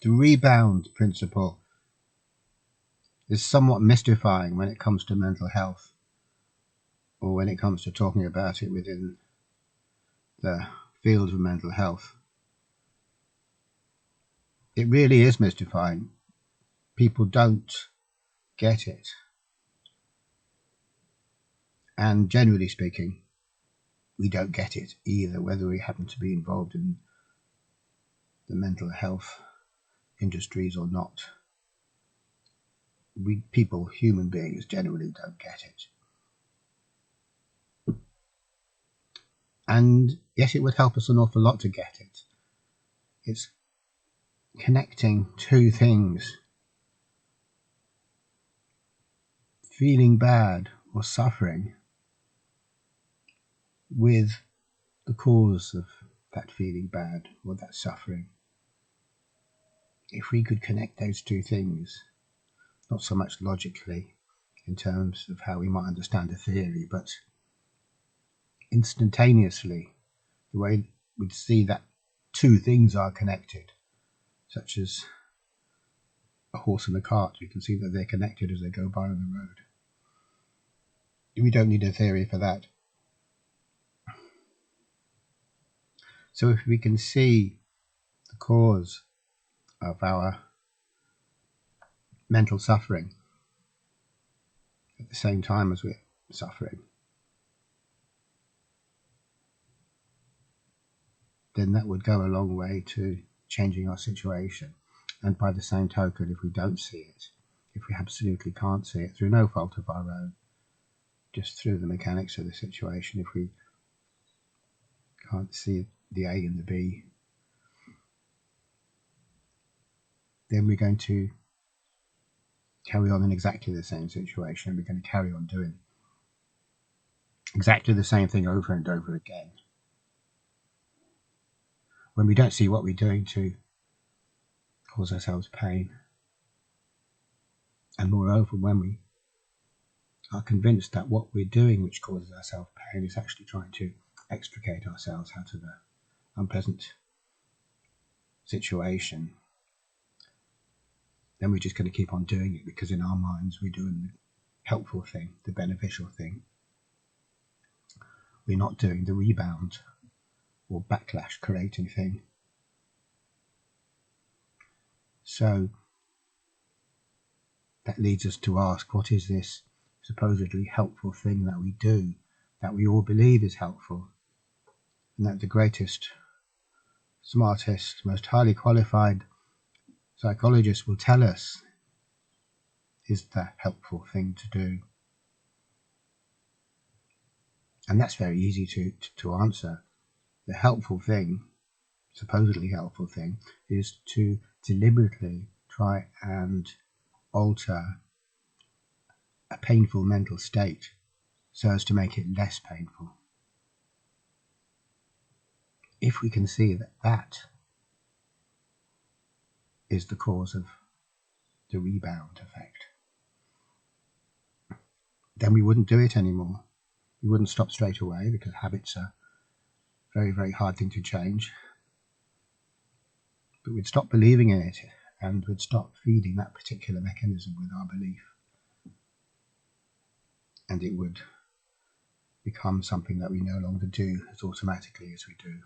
The rebound principle is somewhat mystifying when it comes to mental health, or when it comes to talking about it within the field of mental health. It really is mystifying. People don't get it. And generally speaking, we don't get it either, whether we happen to be involved in the mental health industries or not. People, human beings, generally don't get it. And yes, it would help us an awful lot to get it. It's connecting two things: feeling bad or suffering with the cause of that feeling bad or that suffering. If we could connect those two things, not so much logically in terms of how we might understand a theory, but instantaneously, the way we'd see that two things are connected, such as a horse and a cart. You can see that they're connected as they go by on the road. We don't need a theory for that. So if we can see the cause of our mental suffering at the same time as we're suffering, then that would go a long way to changing our situation. And by the same token, if we don't see it, if we absolutely can't see it through no fault of our own, just through the mechanics of the situation, if we can't see the A and the B, then we're going to carry on in exactly the same situation. We're going to carry on doing exactly the same thing over and over again. When we don't see what we're doing to cause ourselves pain, and moreover, when we are convinced that what we're doing which causes ourselves pain is actually trying to extricate ourselves out of an unpleasant situation, then we're just going to keep on doing it, because in our minds we're doing the helpful thing, the beneficial thing. We're not doing the rebound or backlash creating thing. So that leads us to ask, what is this supposedly helpful thing that we do, that we all believe is helpful, and that the greatest, smartest, most highly qualified psychologists will tell us is the helpful thing to do? And that's very easy to answer. The helpful thing, supposedly helpful thing, is to deliberately try and alter a painful mental state so as to make it less painful. If we can see that that is the cause of the rebound effect, then we wouldn't do it anymore. We wouldn't stop straight away, because habits are a very, very hard thing to change. But we'd stop believing in it, and we'd stop feeding that particular mechanism with our belief. And it would become something that we no longer do as automatically as we do.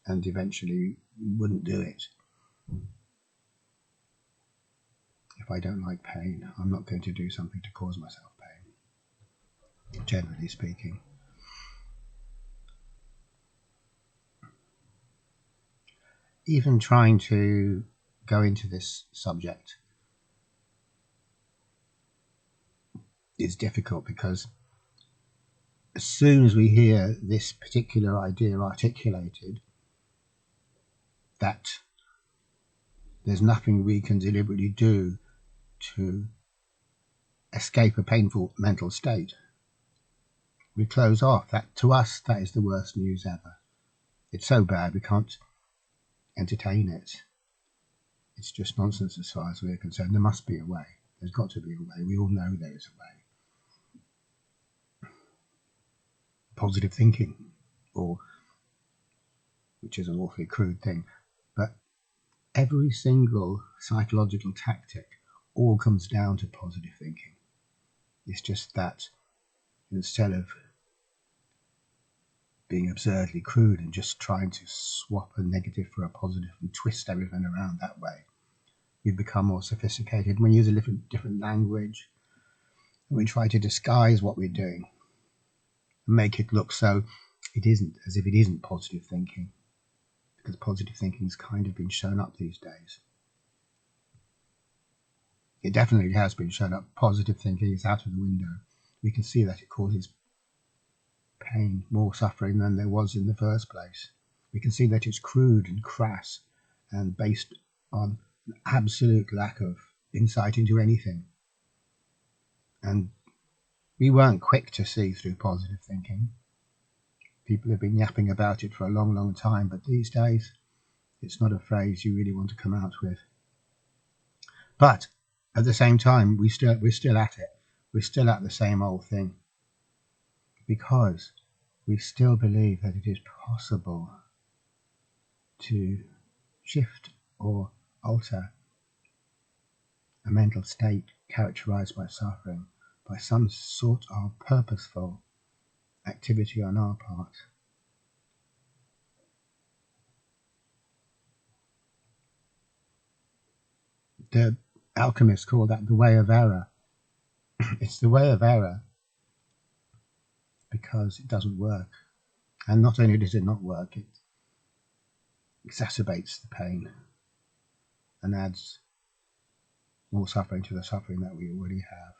And eventually we wouldn't do it. If I don't like pain, I'm not going to do something to cause myself pain, generally speaking. Even trying to go into this subject is difficult, because as soon as we hear this particular idea articulated, that there's nothing we can deliberately do to escape a painful mental state, we close off. That, to us, that is the worst news ever. It's so bad we can't entertain it. It's just nonsense as far as we're concerned. There must be a way. There's got to be a way. We all know there is a way. Positive thinking, or, which is an awfully crude thing, but every single psychological tactic all comes down to positive thinking. It's just that instead of being absurdly crude and just trying to swap a negative for a positive and twist everything around that way, we've become more sophisticated. We use a different language, and we try to disguise what we're doing and make it look so it isn't, as if it isn't positive thinking, because positive thinking has kind of been shown up these days. It definitely has been shown up. Positive thinking is out of the window. We can see that it causes pain, more suffering than there was in the first place. We can see that it's crude and crass and based on an absolute lack of insight into anything. And we weren't quick to see through positive thinking. People have been yapping about it for a long, long time, but these days it's not a phrase you really want to come out with. But at the same time, we're still at it. We're still at the same old thing, because we still believe that it is possible to shift or alter a mental state characterized by suffering by some sort of purposeful activity on our part. The alchemists call that the way of error. It's the way of error because it doesn't work. And not only does it not work, it exacerbates the pain and adds more suffering to the suffering that we already have.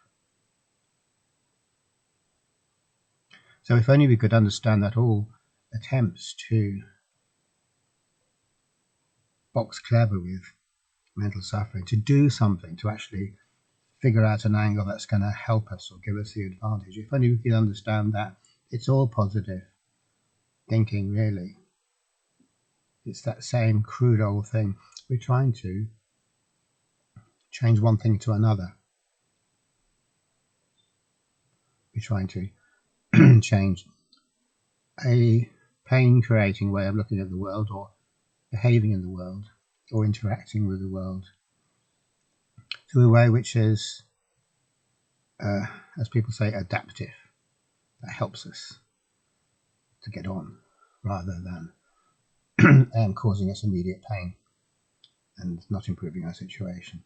So if only we could understand that all attempts to box clever with mental suffering, to do something, to actually figure out an angle that's going to help us or give us the advantage, if only we could understand that it's all positive thinking, really. It's that same crude old thing. We're trying to change one thing to another. We're trying to change a pain-creating way of looking at the world or behaving in the world or interacting with the world to a way which is, as people say, adaptive, that helps us to get on rather than causing us immediate pain and not improving our situation.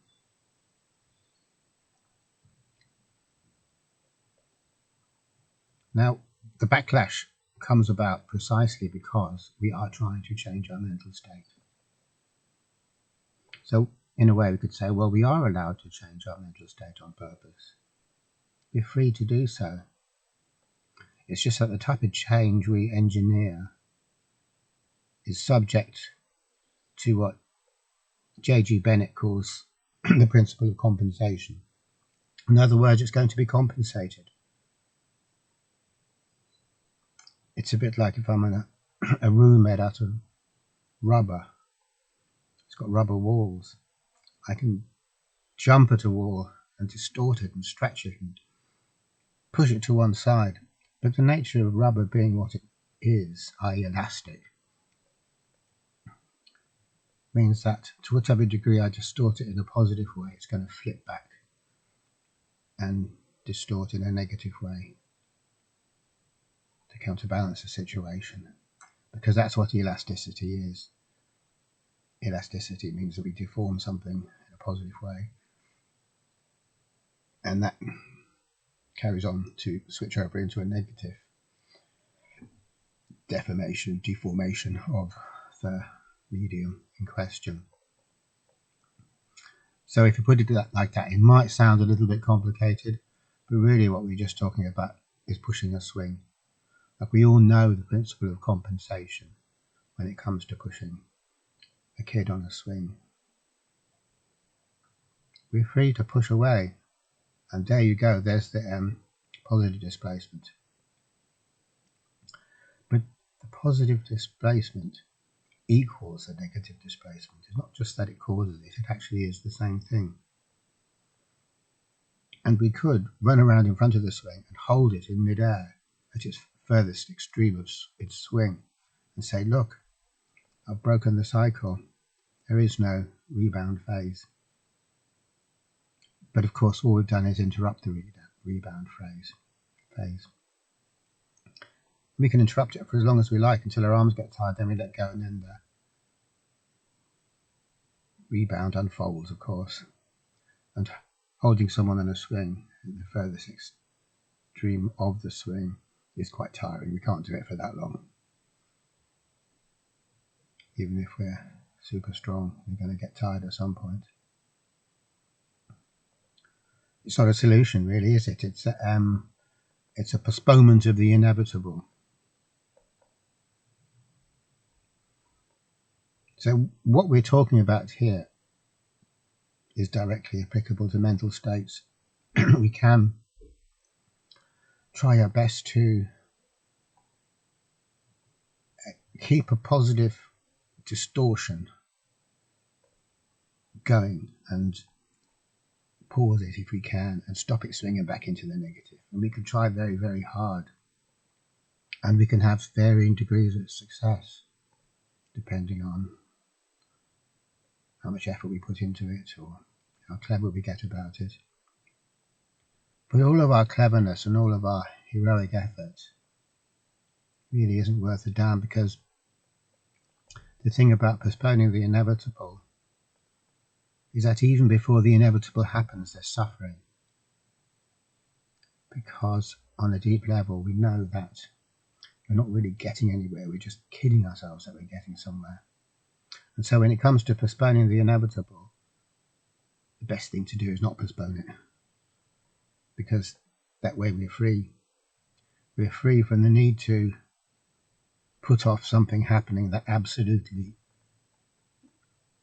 Now, the backlash comes about precisely because we are trying to change our mental state. So, in a way, we could say, well, we are allowed to change our mental state on purpose. We're free to do so. It's just that the type of change we engineer is subject to what J.G. Bennett calls the principle of compensation. In other words, it's going to be compensated. It's a bit like if I'm in a room made out of rubber. It's got rubber walls. I can jump at a wall and distort it and stretch it and push it to one side. But the nature of rubber being what it is, i.e. elastic, means that to whatever degree I distort it in a positive way, it's going to flip back and distort in a negative way to counterbalance the situation, because that's what elasticity is. Elasticity means that we deform something in a positive way, and that carries on to switch over into a negative deformation of the medium in question. So if you put it like that, it might sound a little bit complicated, but really what we're just talking about is pushing a swing. Like, we all know the principle of compensation when it comes to pushing a kid on a swing. We're free to push away, and there you go, there's the positive displacement. But the positive displacement equals a negative displacement. It's not just that it causes it, it actually is the same thing. And we could run around in front of the swing and hold it in midair at its furthest extreme of its swing and say, look, I've broken the cycle. There is no rebound phase. But of course, all we've done is interrupt the rebound phase. We can interrupt it for as long as we like until our arms get tired, then we let go, and then the rebound unfolds, of course. And holding someone on a swing at the furthest extreme of the swing is quite tiring. We can't do it for that long. Even if we're super strong, we're going to get tired at some point. It's not a solution, really, is it? It's a postponement of the inevitable. So what we're talking about here is directly applicable to mental states. We can try our best to keep a positive distortion going and pause it if we can and stop it swinging back into the negative. And we can try very, very hard. And we can have varying degrees of success depending on how much effort we put into it or how clever we get about it. But all of our cleverness and all of our heroic efforts really isn't worth a damn, because the thing about postponing the inevitable is that even before the inevitable happens, there's suffering. Because on a deep level, we know that we're not really getting anywhere. We're just kidding ourselves that we're getting somewhere. And so when it comes to postponing the inevitable, the best thing to do is not postpone it. Because that way we're free. We're free from the need to put off something happening that absolutely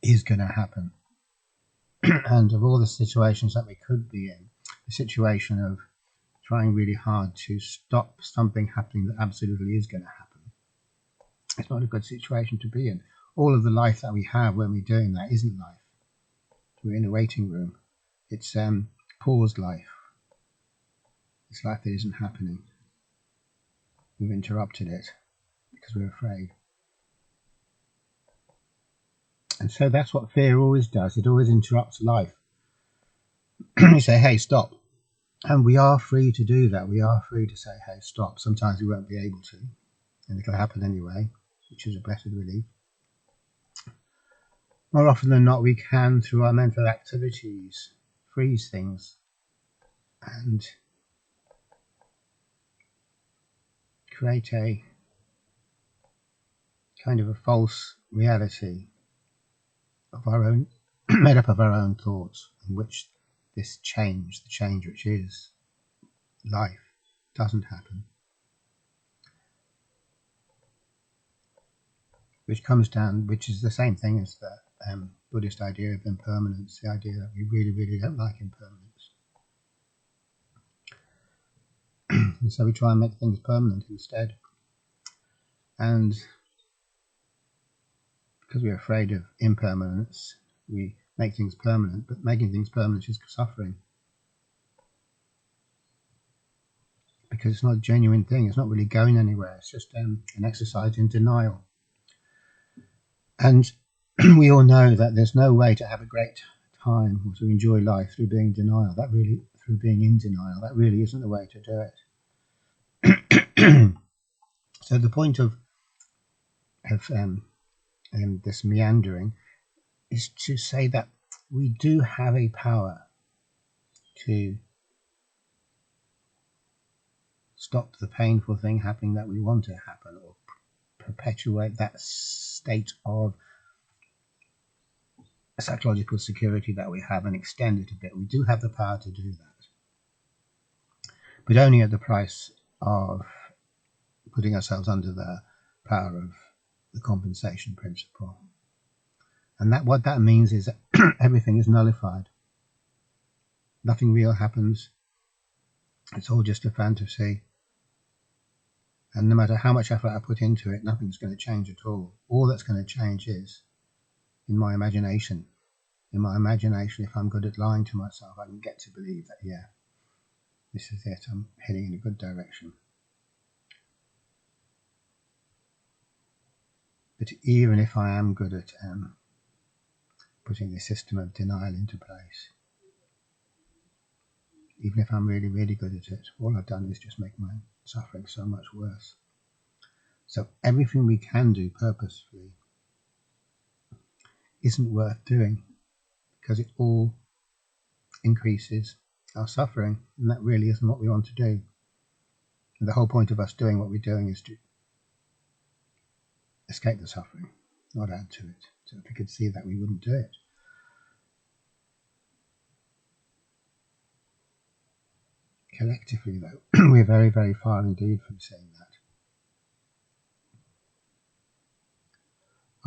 is going to happen. And of all the situations that we could be in, the situation of trying really hard to stop something happening that absolutely is going to happen, it's not a good situation to be in. All of the life that we have when we're doing that isn't life. We're in a waiting room. It's paused life. It's life that isn't happening. We've interrupted it because we're afraid. And so that's what fear always does. It always interrupts life. You say, hey, stop. And we are free to do that. We are free to say, hey, stop. Sometimes we won't be able to, and it'll happen anyway, which is a blessed relief. More often than not, we can, through our mental activities, freeze things and create a kind of a false reality of our own, made up of our own thoughts, in which this change, the change which is life, doesn't happen. Which is the same thing as the Buddhist idea of impermanence, the idea that we really, really don't like impermanence. And so we try and make things permanent instead. And because we're afraid of impermanence, we make things permanent, but making things permanent is suffering. Because it's not a genuine thing, it's not really going anywhere, it's just an exercise in denial. And we all know that there's no way to have a great time or to enjoy life through being in denial. Through being in denial, that really isn't the way to do it. So the point of this meandering is to say that we do have a power to stop the painful thing happening that we want to happen, or perpetuate that state of psychological security that we have and extend it a bit. We do have the power to do that, but only at the price of putting ourselves under the power of the compensation principle. And that what that means is that everything is nullified. Nothing real happens. It's all just a fantasy. And no matter how much effort I put into it, nothing's going to change at all. All that's going to change is in my imagination. In my imagination, if I'm good at lying to myself, I can get to believe that, yeah, this is it, I'm heading in a good direction. But even if I am good at putting this system of denial into place. Even if I'm really, really good at it, all I've done is just make my suffering so much worse. So everything we can do purposefully isn't worth doing, because it all increases our suffering, and that really isn't what we want to do. And the whole point of us doing what we're doing is to escape the suffering, not add to it. So if we could see that, we wouldn't do it. Collectively, though, we're very, very far indeed from seeing that.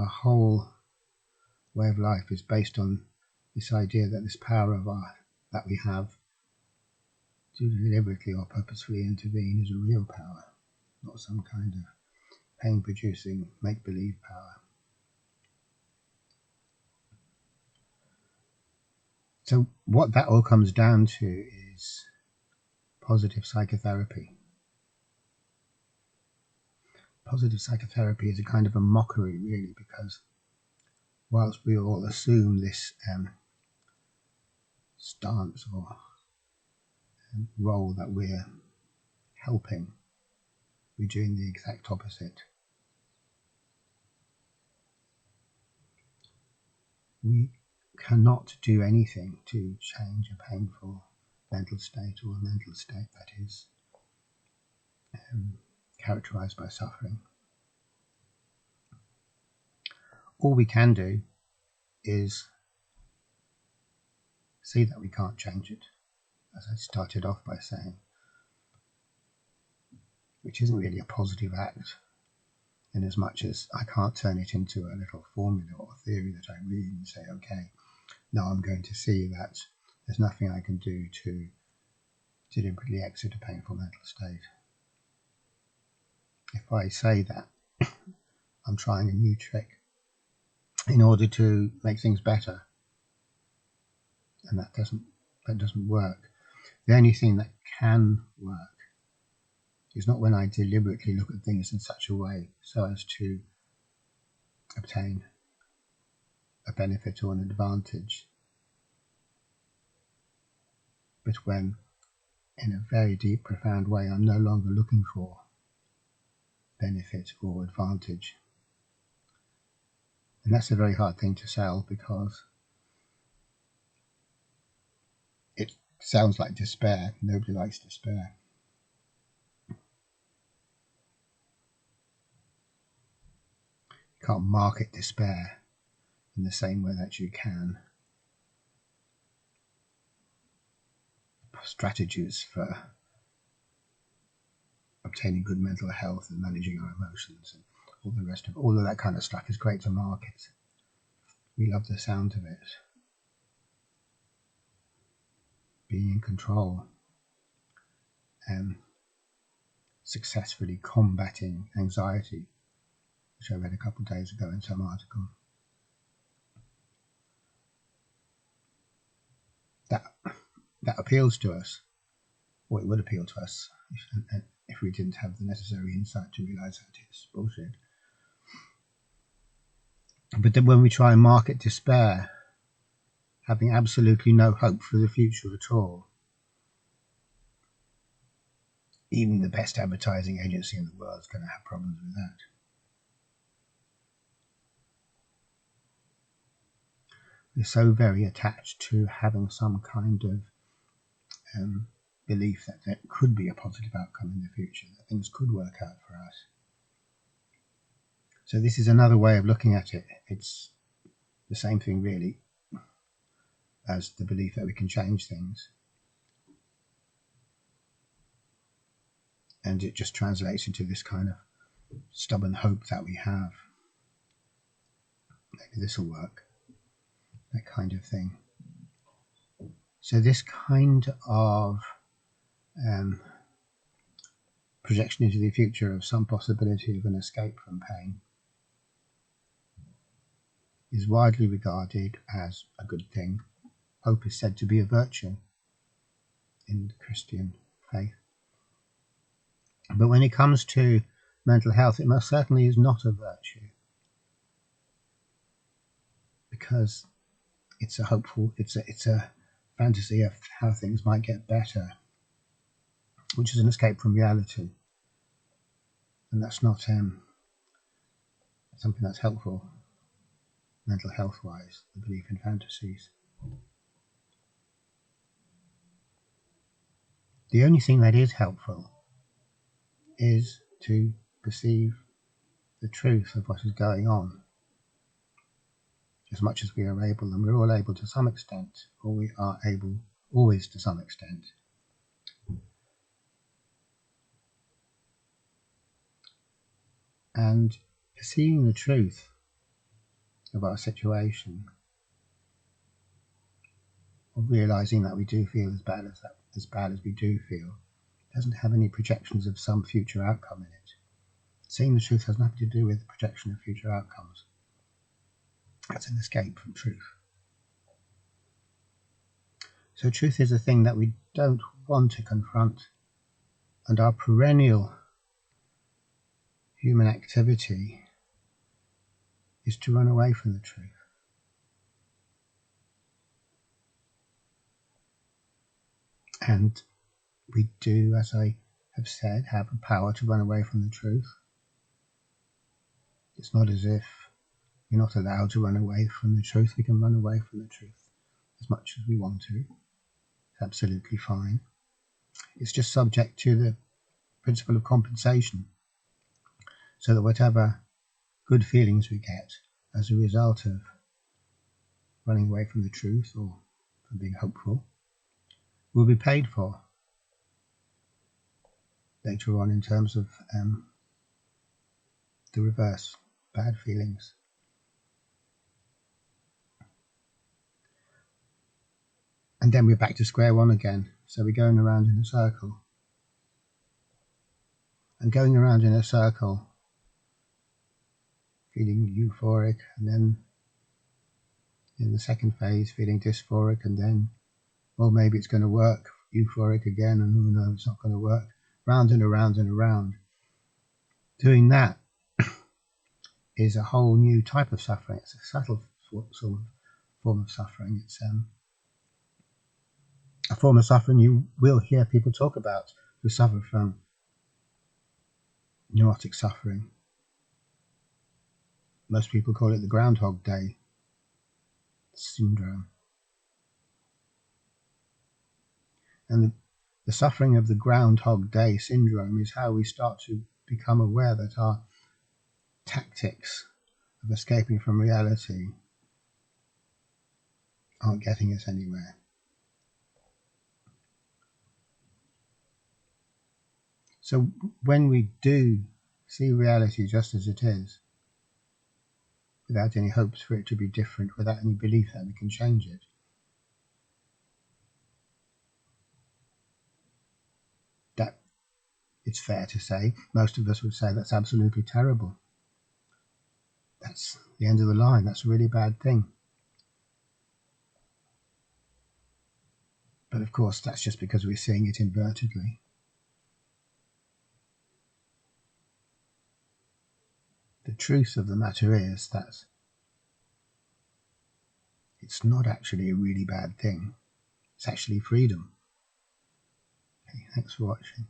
Our whole way of life is based on this idea that this power that we have to deliberately or purposefully intervene is a real power, not some kind of pain-producing make-believe power. So what that all comes down to is positive psychotherapy. Positive psychotherapy is a kind of a mockery, really, because whilst we all assume this stance or role that we're helping, we're doing the exact opposite. We cannot do anything to change a painful mental state, or a mental state that is characterized by suffering. All we can do is see that we can't change it, as I started off by saying, which isn't really a positive act, in as much as I can't turn it into a little formula or theory that I read and say, okay, now I'm going to see that there's nothing I can do to deliberately exit a painful mental state. If I say that I'm trying a new trick in order to make things better, and that doesn't work. The only thing that can work is not when I deliberately look at things in such a way so as to obtain a benefit or an advantage, but when, in a very deep, profound way, I'm no longer looking for benefit or advantage. And that's a very hard thing to sell, because it sounds like despair. Nobody likes despair. You can't market despair in the same way that you can strategies for obtaining good mental health and managing our emotions and all the rest of it. All of that kind of stuff is great to market. We love the sound of it. Being in control and successfully combating anxiety, which I read a couple of days ago in some article. That appeals to us, or it would appeal to us if we didn't have the necessary insight to realize that it's bullshit. But then when we try and market despair, having absolutely no hope for the future at all, even the best advertising agency in the world is going to have problems with that. We're so very attached to having some kind of belief that there could be a positive outcome in the future, that things could work out for us. So this is another way of looking at it. It's the same thing, really, as the belief that we can change things. And it just translates into this kind of stubborn hope that we have. Maybe this will work. That kind of thing. So this kind of projection into the future of some possibility of an escape from pain is widely regarded as a good thing. Hope is said to be a virtue in the Christian faith. But when it comes to mental health, it most certainly is not a virtue, because it's a hopeful, it's a fantasy of how things might get better, which is an escape from reality, and that's not something that's helpful mental health wise, the belief in fantasies. The only thing that is helpful is to perceive the truth of what is going on as much as we are able, and we're all able to some extent, or we are able always to some extent. And perceiving the truth of our situation, or realizing that we do feel as bad as we do feel, doesn't have any projections of some future outcome in it. Seeing the truth has nothing to do with the projection of future outcomes. That's an escape from truth. So truth is a thing that we don't want to confront, and our perennial human activity is to run away from the truth. And we do, as I have said, have a power to run away from the truth. It's not as if we're not allowed to run away from the truth. We can run away from the truth as much as we want to. It's absolutely fine. It's just subject to the principle of compensation, so that whatever good feelings we get as a result of running away from the truth or from being hopeful will be paid for later on in terms of the reverse, bad feelings. And then we're back to square one again. So we're going around in a circle. And going around in a circle, feeling euphoric, and then in the second phase feeling dysphoric, and then, well, maybe it's going to work, euphoric again, and oh no, it's not going to work. Round and around and around. Doing that is a whole new type of suffering. It's a subtle sort of form of suffering. It's a form of suffering you will hear people talk about who suffer from neurotic suffering. Most people call it the Groundhog Day syndrome. And the suffering of the Groundhog Day syndrome is how we start to become aware that our tactics of escaping from reality aren't getting us anywhere. So when we do see reality just as it is, without any hopes for it to be different, without any belief that we can change it, that, it's fair to say, most of us would say that's absolutely terrible. That's the end of the line. That's a really bad thing. But of course, that's just because we're seeing it invertedly. The truth of the matter is that it's not actually a really bad thing. It's actually freedom. Okay, thanks for watching.